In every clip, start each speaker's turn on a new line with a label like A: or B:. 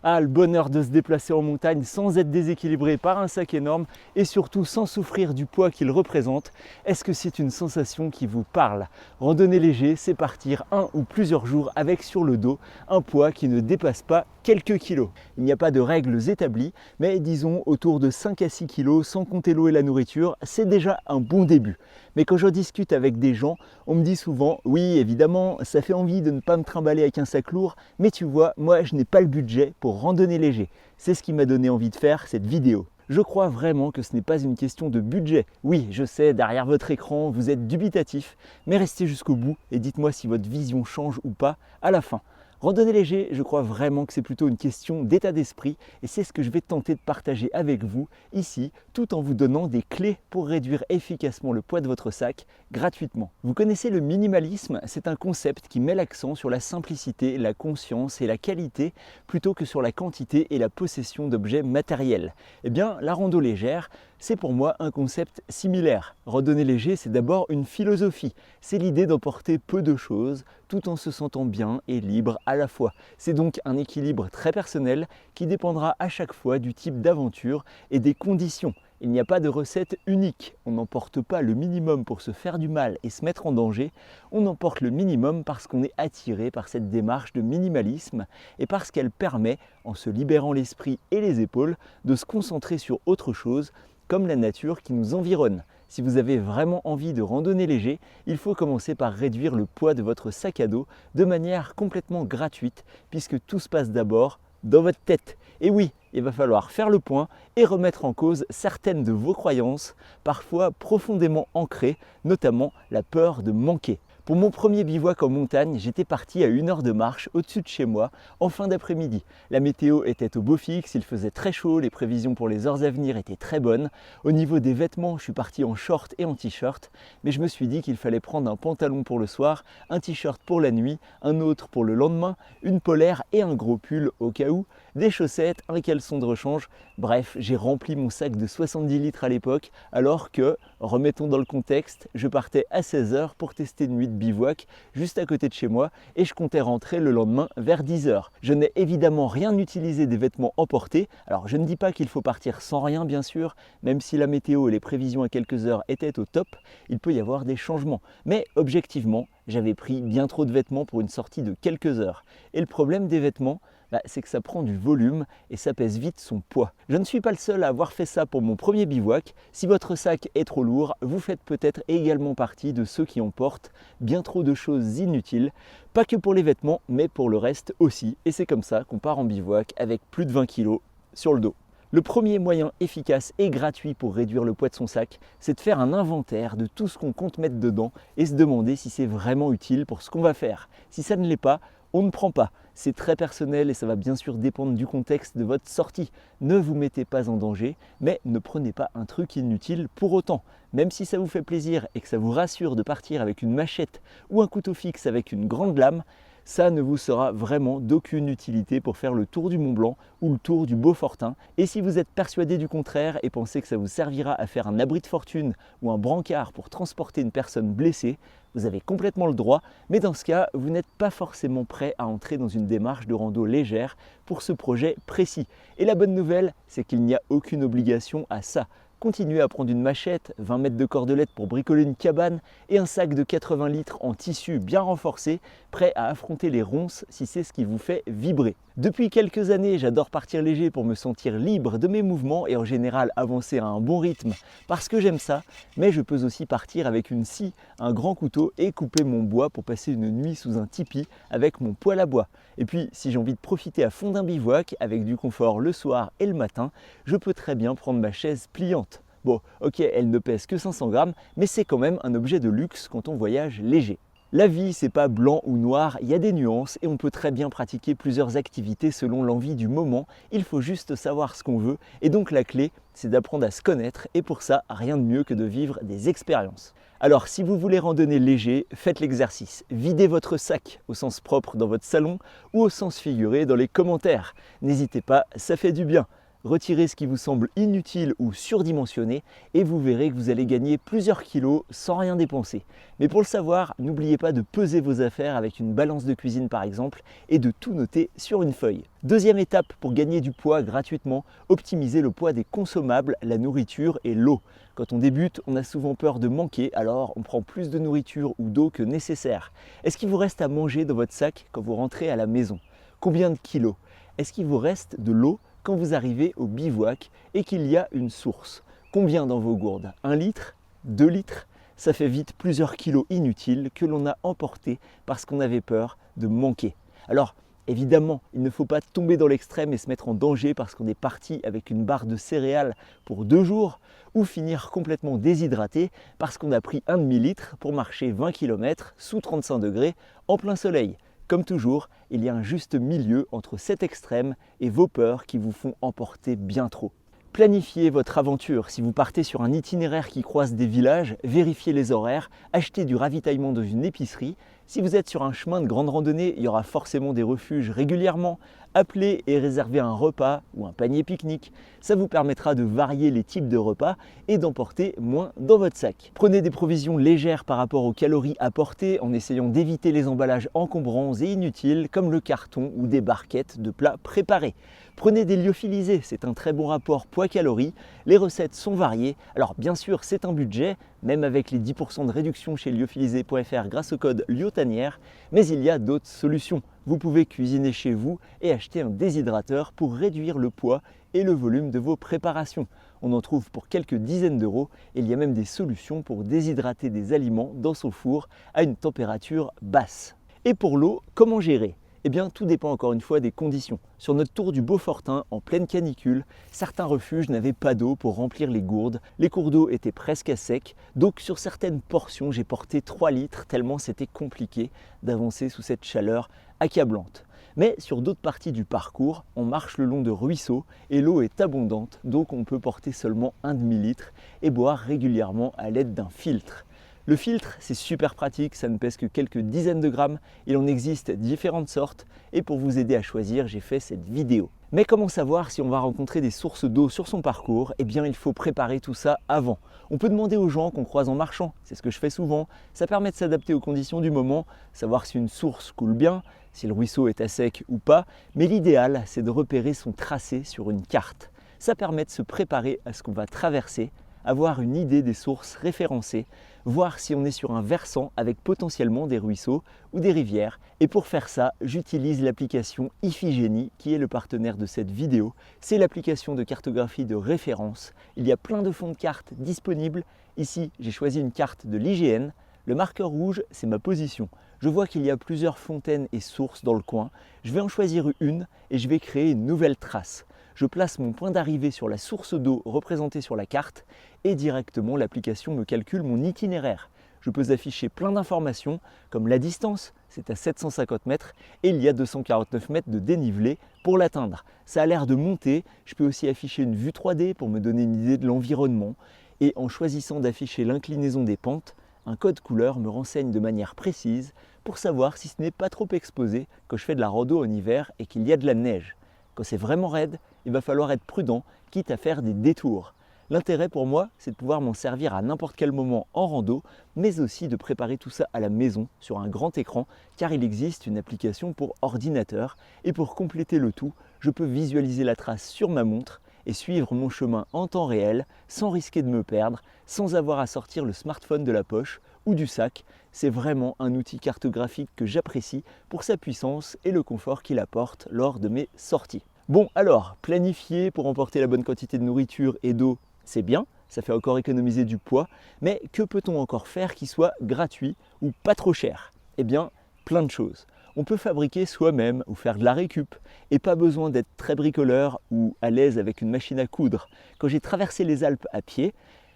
A: Ah, le bonheur de se déplacer en montagne sans être déséquilibré par un sac énorme et surtout sans souffrir du poids qu'il représente. Est-ce que c'est une sensation qui vous parle? Randonnée léger, c'est partir un ou plusieurs jours avec sur le dos un poids qui ne dépasse pas quelques kilos. Il n'y a pas de règles établies, mais disons autour de 5 à 6 kilos sans compter l'eau et la nourriture, c'est déjà un bon début. Mais quand je discute avec des gens, on me dit souvent « oui, évidemment, ça fait envie de ne pas me trimballer avec un sac lourd, mais tu vois, moi je n'ai pas le budget pour randonner léger. » C'est ce qui m'a donné envie de faire cette vidéo. Je crois vraiment que ce n'est pas une question de budget. Oui, je sais, derrière votre écran, vous êtes dubitatif, mais restez jusqu'au bout et dites-moi si votre vision change ou pas à la fin. Randonnée léger, je crois vraiment que c'est plutôt une question d'état d'esprit et c'est ce que je vais tenter de partager avec vous ici, tout en vous donnant des clés pour réduire efficacement le poids de votre sac gratuitement. Vous connaissez le minimalisme, c'est un concept qui met l'accent sur la simplicité, la conscience et la qualité plutôt que sur la quantité et la possession d'objets matériels. Eh bien, la rando légère, c'est pour moi un concept similaire. Randonnée léger, c'est d'abord une philosophie. C'est l'idée d'emporter peu de choses tout en se sentant bien et libre à la fois. C'est donc un équilibre très personnel qui dépendra à chaque fois du type d'aventure et des conditions. Il n'y a pas de recette unique. On n'emporte pas le minimum pour se faire du mal et se mettre en danger. On emporte le minimum parce qu'on est attiré par cette démarche de minimalisme et parce qu'elle permet, en se libérant l'esprit et les épaules, de se concentrer sur autre chose, comme la nature qui nous environne. Si vous avez vraiment envie de randonner léger, il faut commencer par réduire le poids de votre sac à dos de manière complètement gratuite, puisque tout se passe d'abord dans votre tête. Et oui, il va falloir faire le point et remettre en cause certaines de vos croyances, parfois profondément ancrées, notamment la peur de manquer. Pour mon premier bivouac en montagne, j'étais parti à 1 heure de marche au-dessus de chez moi en fin d'après-midi. La météo était au beau fixe, il faisait très chaud, les prévisions pour les heures à venir étaient très bonnes. Au niveau des vêtements, je suis parti en short et en t-shirt, mais je me suis dit qu'il fallait prendre un pantalon pour le soir, un t-shirt pour la nuit, un autre pour le lendemain, une polaire et un gros pull au cas où, des chaussettes, un caleçon de rechange. Bref, j'ai rempli mon sac de 70 litres à l'époque, alors que, remettons dans le contexte, je partais à 16 h pour tester une nuit de bivouac juste à côté de chez moi et je comptais rentrer le lendemain vers 10 h. Je n'ai évidemment rien utilisé des vêtements emportés. Alors je ne dis pas qu'il faut partir sans rien bien sûr, même si la météo et les prévisions à quelques heures étaient au top, il peut y avoir des changements. Mais objectivement, j'avais pris bien trop de vêtements pour une sortie de quelques heures. Et le problème des vêtements, c'est que ça prend du volume et ça pèse vite son poids. Je ne suis pas le seul à avoir fait ça pour mon premier bivouac. Si votre sac est trop lourd, vous faites peut-être également partie de ceux qui emportent bien trop de choses inutiles, pas que pour les vêtements, mais pour le reste aussi. Et c'est comme ça qu'on part en bivouac avec plus de 20 kg sur le dos. Le premier moyen efficace et gratuit pour réduire le poids de son sac, c'est de faire un inventaire de tout ce qu'on compte mettre dedans et se demander si c'est vraiment utile pour ce qu'on va faire. Si ça ne l'est pas, on ne prend pas. C'est très personnel et ça va bien sûr dépendre du contexte de votre sortie. Ne vous mettez pas en danger, mais ne prenez pas un truc inutile pour autant. Même si ça vous fait plaisir et que ça vous rassure de partir avec une machette ou un couteau fixe avec une grande lame, ça ne vous sera vraiment d'aucune utilité pour faire le tour du Mont Blanc ou le tour du Beaufortin. Et si vous êtes persuadé du contraire et pensez que ça vous servira à faire un abri de fortune ou un brancard pour transporter une personne blessée, vous avez complètement le droit, mais dans ce cas, vous n'êtes pas forcément prêt à entrer dans une démarche de rando légère pour ce projet précis. Et la bonne nouvelle, c'est qu'il n'y a aucune obligation à ça. Continuez à prendre une machette, 20 mètres de cordelette pour bricoler une cabane et un sac de 80 litres en tissu bien renforcé, prêt à affronter les ronces si c'est ce qui vous fait vibrer. Depuis quelques années, j'adore partir léger pour me sentir libre de mes mouvements et en général avancer à un bon rythme parce que j'aime ça, mais je peux aussi partir avec une scie, un grand couteau et couper mon bois pour passer une nuit sous un tipi avec mon poêle à bois. Et puis, si j'ai envie de profiter à fond d'un bivouac avec du confort le soir et le matin, je peux très bien prendre ma chaise pliante. Bon, ok, elle ne pèse que 500 grammes, mais c'est quand même un objet de luxe quand on voyage léger. La vie, c'est pas blanc ou noir, il y a des nuances et on peut très bien pratiquer plusieurs activités selon l'envie du moment. Il faut juste savoir ce qu'on veut et donc la clé, c'est d'apprendre à se connaître et pour ça, rien de mieux que de vivre des expériences. Alors si vous voulez randonner léger, faites l'exercice. Videz votre sac au sens propre dans votre salon ou au sens figuré dans les commentaires. N'hésitez pas, ça fait du bien. retirez ce qui vous semble inutile ou surdimensionné et vous verrez que vous allez gagner plusieurs kilos sans rien dépenser. Mais pour le savoir, n'oubliez pas de peser vos affaires avec une balance de cuisine par exemple et de tout noter sur une feuille. Deuxième étape pour gagner du poids gratuitement, optimiser le poids des consommables, la nourriture et l'eau. Quand on débute, on a souvent peur de manquer, alors on prend plus de nourriture ou d'eau que nécessaire. Est-ce qu'il vous reste à manger dans votre sac quand vous rentrez à la maison? Combien de kilos? Est-ce qu'il vous reste de l'eau quand vous arrivez au bivouac et qu'il y a une source? Combien dans vos gourdes? 1 litre? 2 litres? Ça fait vite plusieurs kilos inutiles que l'on a emportés parce qu'on avait peur de manquer. Alors, évidemment, il ne faut pas tomber dans l'extrême et se mettre en danger parce qu'on est parti avec une barre de céréales pour 2 jours ou finir complètement déshydraté parce qu'on a pris un demi-litre pour marcher 20 km sous 35 degrés en plein soleil. Comme toujours, il y a un juste milieu entre cet extrême et vos peurs qui vous font emporter bien trop. Planifiez votre aventure. Si vous partez sur un itinéraire qui croise des villages, vérifiez les horaires, achetez du ravitaillement dans une épicerie. Si vous êtes sur un chemin de grande randonnée, il y aura forcément des refuges régulièrement. Appelez et réservez un repas ou un panier pique-nique. Ça vous permettra de varier les types de repas et d'emporter moins dans votre sac. Prenez des provisions légères par rapport aux calories apportées en essayant d'éviter les emballages encombrants et inutiles comme le carton ou des barquettes de plats préparés. Prenez des lyophilisés, c'est un très bon rapport poids-calories. Les recettes sont variées. Alors bien sûr, c'est un budget, même avec les 10% de réduction chez lyophilisé.fr grâce au code LYOTANIÈRE, mais il y a d'autres solutions. Vous pouvez cuisiner chez vous et acheter un déshydrateur pour réduire le poids et le volume de vos préparations. On en trouve pour quelques dizaines d'euros et il y a même des solutions pour déshydrater des aliments dans son four à une température basse. Et pour l'eau, comment gérer ? Eh bien, tout dépend encore une fois des conditions. Sur notre tour du Beaufortin, en pleine canicule, certains refuges n'avaient pas d'eau pour remplir les gourdes. Les cours d'eau étaient presque à sec, donc sur certaines portions, j'ai porté 3 litres tellement c'était compliqué d'avancer sous cette chaleur accablante. Mais sur d'autres parties du parcours, on marche le long de ruisseaux et l'eau est abondante, donc on peut porter seulement un demi-litre et boire régulièrement à l'aide d'un filtre. Le filtre, c'est super pratique, ça ne pèse que quelques dizaines de grammes, il en existe différentes sortes et pour vous aider à choisir, j'ai fait cette vidéo. Mais comment savoir si on va rencontrer des sources d'eau sur son parcours? Eh bien, il faut préparer tout ça avant. On peut demander aux gens qu'on croise en marchant, c'est ce que je fais souvent. Ça permet de s'adapter aux conditions du moment, savoir si une source coule bien, si le ruisseau est à sec ou pas. Mais l'idéal, c'est de repérer son tracé sur une carte. Ça permet de se préparer à ce qu'on va traverser, avoir une idée des sources référencées, voir si on est sur un versant avec potentiellement des ruisseaux ou des rivières. Et pour faire ça, j'utilise l'application Iphigénie qui est le partenaire de cette vidéo. C'est l'application de cartographie de référence. Il y a plein de fonds de cartes disponibles. Ici, j'ai choisi une carte de l'IGN. Le marqueur rouge, c'est ma position. Je vois qu'il y a plusieurs fontaines et sources dans le coin. Je vais en choisir une et je vais créer une nouvelle trace. Je place mon point d'arrivée sur la source d'eau représentée sur la carte et directement l'application me calcule mon itinéraire. Je peux afficher plein d'informations comme la distance, c'est à 750 mètres et il y a 249 mètres de dénivelé pour l'atteindre. Ça a l'air de monter, je peux aussi afficher une vue 3D pour me donner une idée de l'environnement et en choisissant d'afficher l'inclinaison des pentes, un code couleur me renseigne de manière précise pour savoir si ce n'est pas trop exposé quand je fais de la rando en hiver et qu'il y a de la neige. Quand c'est vraiment raide, il va falloir être prudent, quitte à faire des détours. L'intérêt pour moi, c'est de pouvoir m'en servir à n'importe quel moment en rando, mais aussi de préparer tout ça à la maison sur un grand écran, car il existe une application pour ordinateur. Et pour compléter le tout, je peux visualiser la trace sur ma montre et suivre mon chemin en temps réel, sans risquer de me perdre, sans avoir à sortir le smartphone de la poche ou du sac. C'est vraiment un outil cartographique que j'apprécie pour sa puissance et le confort qu'il apporte lors de mes sorties. Bon alors, planifier pour emporter la bonne quantité de nourriture et d'eau, c'est bien, ça fait encore économiser du poids, mais que peut-on encore faire qui soit gratuit ou pas trop cher? Eh bien, plein de choses. On peut fabriquer soi-même ou faire de la récup et pas besoin d'être très bricoleur ou à l'aise avec une machine à coudre. Quand j'ai traversé les Alpes à pied,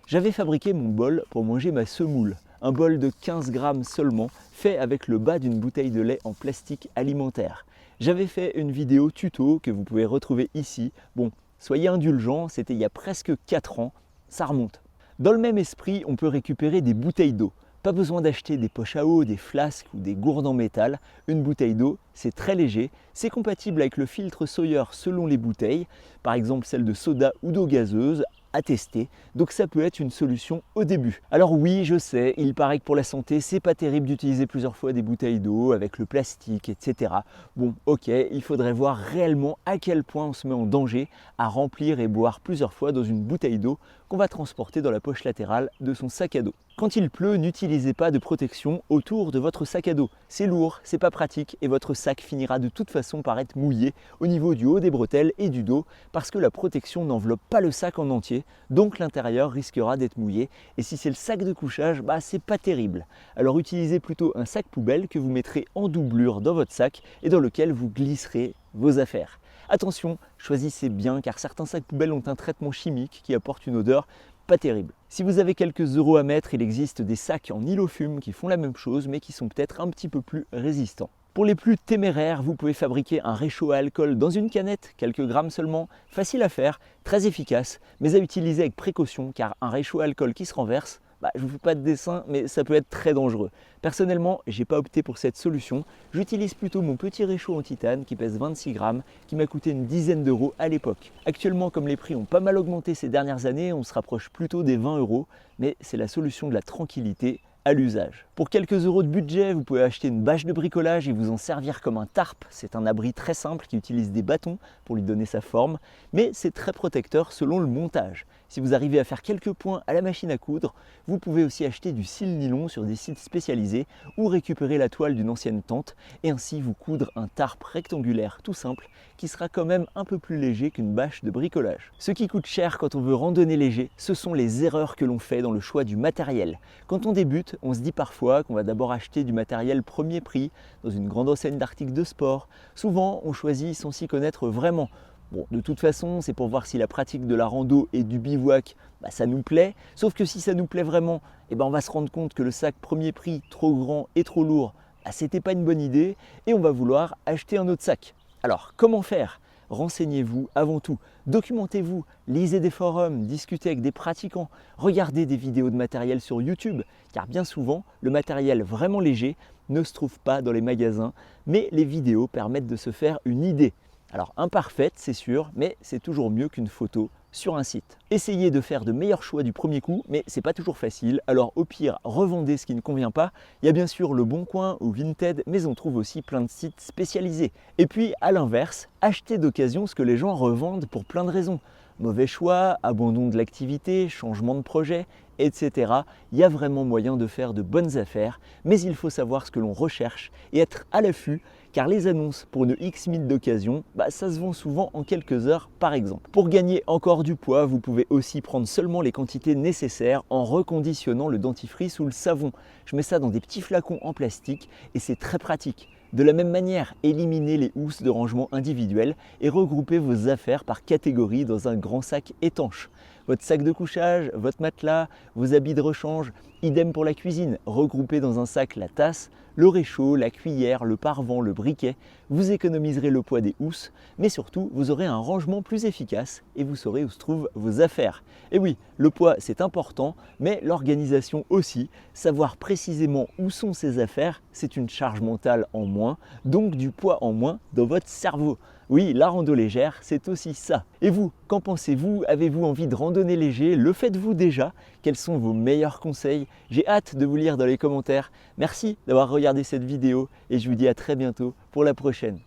A: j'avais fabriqué mon bol pour manger ma semoule. Un bol de 15 grammes seulement, fait avec le bas d'une bouteille de lait en plastique alimentaire. J'avais fait une vidéo tuto que vous pouvez retrouver ici. Bon, soyez indulgents, c'était il y a presque 4 ans, ça remonte. Dans le même esprit, on peut récupérer des bouteilles d'eau. Pas besoin d'acheter des poches à eau, des flasques ou des gourdes en métal. Une bouteille d'eau, c'est très léger, c'est compatible avec le filtre Sawyer selon les bouteilles, par exemple celle de soda ou d'eau gazeuse, à tester, donc ça peut être une solution au début. Alors oui, je sais, il paraît que pour la santé, c'est pas terrible d'utiliser plusieurs fois des bouteilles d'eau avec le plastique, etc. Bon, ok, il faudrait voir réellement à quel point on se met en danger à remplir et boire plusieurs fois dans une bouteille d'eau qu'on va transporter dans la poche latérale de son sac à dos. Quand il pleut, n'utilisez pas de protection autour de votre sac à dos. C'est lourd, c'est pas pratique et votre sac finira de toute façon par être mouillé au niveau du haut des bretelles et du dos parce que la protection n'enveloppe pas le sac en entier, donc l'intérieur risquera d'être mouillé. Et si c'est le sac de couchage, c'est pas terrible. Alors utilisez plutôt un sac poubelle que vous mettrez en doublure dans votre sac et dans lequel vous glisserez vos affaires. Attention, choisissez bien car certains sacs poubelles ont un traitement chimique qui apporte une odeur pas terrible. Si vous avez quelques euros à mettre, il existe des sacs en inofume qui font la même chose mais qui sont peut-être un petit peu plus résistants. Pour les plus téméraires, vous pouvez fabriquer un réchaud à alcool dans une canette, quelques grammes seulement, facile à faire, très efficace, mais à utiliser avec précaution car un réchaud à alcool qui se renverse, je ne vous fais pas de dessin, mais ça peut être très dangereux. Personnellement, je n'ai pas opté pour cette solution. J'utilise plutôt mon petit réchaud en titane qui pèse 26 grammes, qui m'a coûté une dizaine d'euros à l'époque. Actuellement, comme les prix ont pas mal augmenté ces dernières années, on se rapproche plutôt des 20 euros, mais c'est la solution de la tranquillité à l'usage. Pour quelques euros de budget, vous pouvez acheter une bâche de bricolage et vous en servir comme un tarp. C'est un abri très simple qui utilise des bâtons pour lui donner sa forme, mais c'est très protecteur selon le montage. Si vous arrivez à faire quelques points à la machine à coudre, vous pouvez aussi acheter du cil nylon sur des sites spécialisés ou récupérer la toile d'une ancienne tente et ainsi vous coudre un tarp rectangulaire tout simple qui sera quand même un peu plus léger qu'une bâche de bricolage. Ce qui coûte cher quand on veut randonner léger, ce sont les erreurs que l'on fait dans le choix du matériel. Quand on débute, on se dit parfois qu'on va d'abord acheter du matériel premier prix dans une grande enseigne d'articles de sport. Souvent, on choisit sans s'y connaître vraiment. Bon, de toute façon, c'est pour voir si la pratique de la rando et du bivouac, ça nous plaît. Sauf que si ça nous plaît vraiment, on va se rendre compte que le sac premier prix, trop grand et trop lourd, c'était pas une bonne idée et on va vouloir acheter un autre sac. Alors, comment faire ? Renseignez-vous avant tout, documentez-vous, lisez des forums, discutez avec des pratiquants, regardez des vidéos de matériel sur YouTube, car bien souvent, le matériel vraiment léger ne se trouve pas dans les magasins, mais les vidéos permettent de se faire une idée. Alors imparfaite, c'est sûr, mais c'est toujours mieux qu'une photo sur un site. Essayez de faire de meilleurs choix du premier coup, mais c'est pas toujours facile, alors au pire, revendez ce qui ne convient pas. Il y a bien sûr Le Bon Coin ou Vinted, mais on trouve aussi plein de sites spécialisés. Et puis, à l'inverse, achetez d'occasion ce que les gens revendent pour plein de raisons. Mauvais choix, abandon de l'activité, changement de projet, etc. Il y a vraiment moyen de faire de bonnes affaires, mais il faut savoir ce que l'on recherche et être à l'affût, car les annonces pour une X mille d'occasion, ça se vend souvent en quelques heures par exemple. Pour gagner encore du poids, vous pouvez aussi prendre seulement les quantités nécessaires en reconditionnant le dentifrice ou le savon. Je mets ça dans des petits flacons en plastique et c'est très pratique. De la même manière, éliminez les housses de rangement individuelles et regroupez vos affaires par catégorie dans un grand sac étanche. Votre sac de couchage, votre matelas, vos habits de rechange, idem pour la cuisine. Regroupez dans un sac la tasse, le réchaud, la cuillère, le parevent, le briquet. Vous économiserez le poids des housses, mais surtout vous aurez un rangement plus efficace et vous saurez où se trouvent vos affaires. Et oui, le poids c'est important, mais l'organisation aussi. Savoir précisément où sont ses affaires, c'est une charge mentale en moins, donc du poids en moins dans votre cerveau. Oui, la rando légère, c'est aussi ça. Et vous, qu'en pensez-vous? Avez-vous envie de randonner léger? Le faites-vous déjà? Quels sont vos meilleurs conseils? J'ai hâte de vous lire dans les commentaires. Merci d'avoir regardé cette vidéo et je vous dis à très bientôt pour la prochaine.